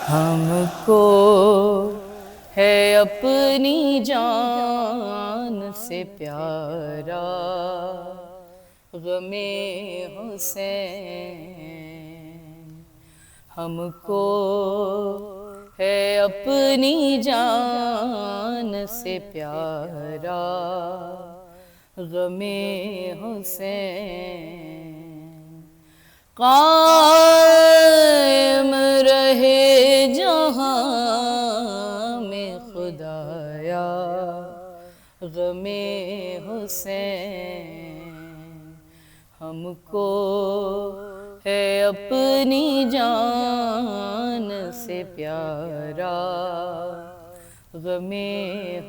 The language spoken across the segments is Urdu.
ہم کو ہے اپنی جان سے پیارا غم حسین، ہم کو ہے اپنی جان سے پیارا غم حسین، قائم رہے جہاں میں خدایا غم حسین، ہم کو ہے اپنی جان سے پیارا غم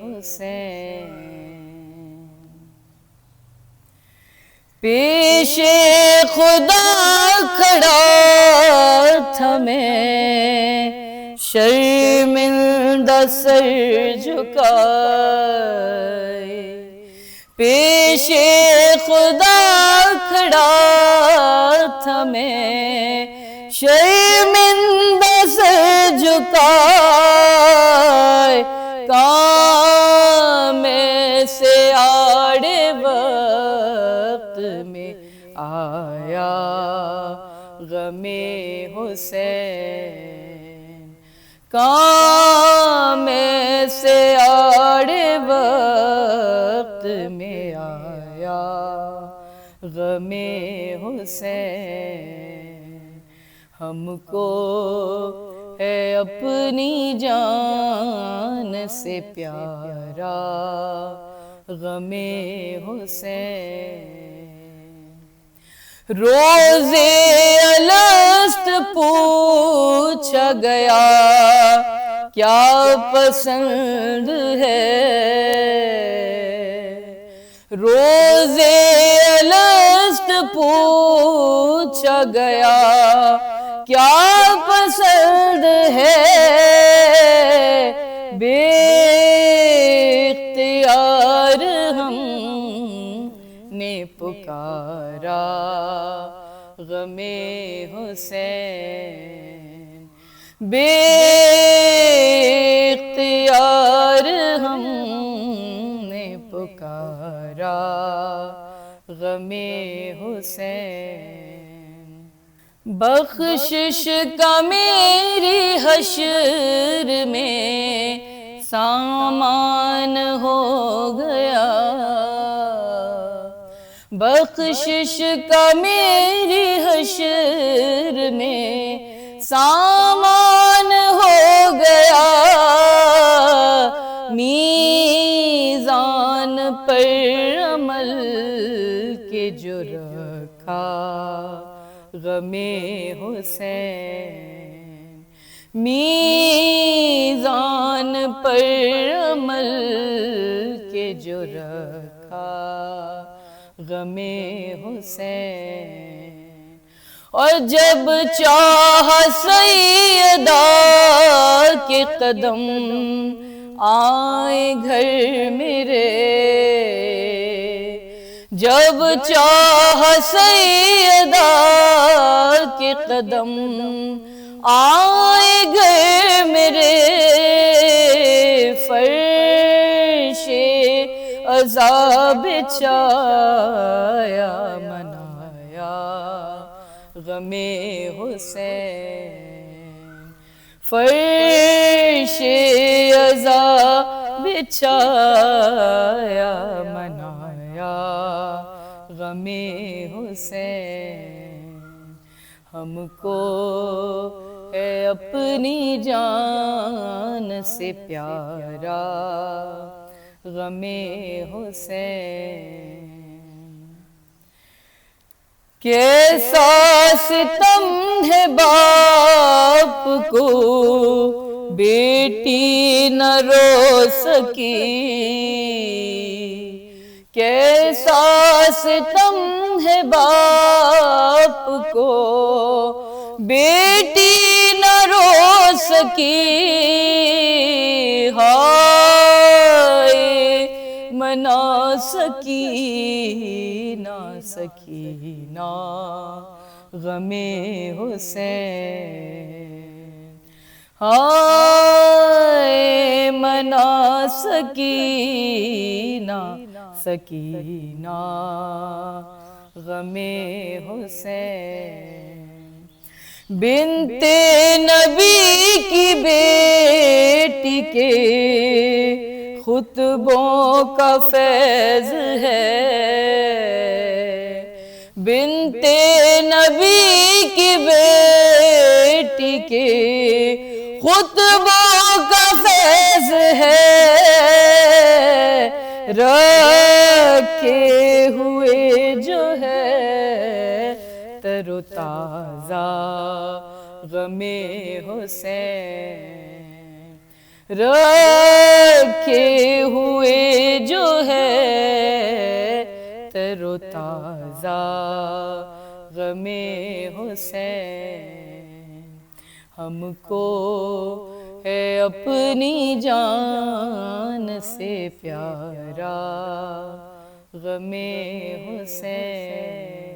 حسین، پیش خدا کھڑا تھا میں شرمندہ سر جھکائے، پیش خدا کھڑا تھا میں شرمندہ سر جھکائے، کام سے آڑے وقت میں آیا غم حسین، کام سے آڑے وقت میں آیا غم حسین، ہم کو ہے اپنی جان سے پیارا غم حسین، روز الست پوچھا گیا کیا پسند ہے، روز الست پوچھا گیا کیا پسند ہے، بے اختیار ہم نے پکارا غم حسین، بے اختیار ہم نے پکارا غم حسین، بخشش کا میری حشر میں سامان ہو گیا، بخشش کا میری حشر میں سامان ہو گیا، میزان پر عمل کے جو رکھا غم حسین، میزان پر عمل کے جو رکھا غم حسین، اور جب چاہا سیدہ کے قدم آئے گھر میرے، جب چاہا سیدہ کے قدم آئے گھر میرے، فرش عذاب بچھایا منایا غم حسین، فرش عذاب بچھایا منایا غم حسین، ہم کو ہے اپنی جان سے پیارا غم حسین، کیسا ستم ہے باپ کو بیٹی نہ رو سکی، کیسا ستم ہے باپ کو بیٹی نہ رو سکی، ہائے منا سکینہ سکینہ غم حسین، ہائے منا سکینہ سکینہ غم حسین، بنت نبی کی بیٹی کے خطبوں کا فیض ہے، بنت نبی کی بیٹی کے خطبوں کا فیض ہے، رکھے ہوئے جو ہے تر و تازہ غم حسین، رکھے ہوئے جو ہے تر و تازہ غم حسین، ہم کو ہے اپنی جان سے پیارا غم حسین۔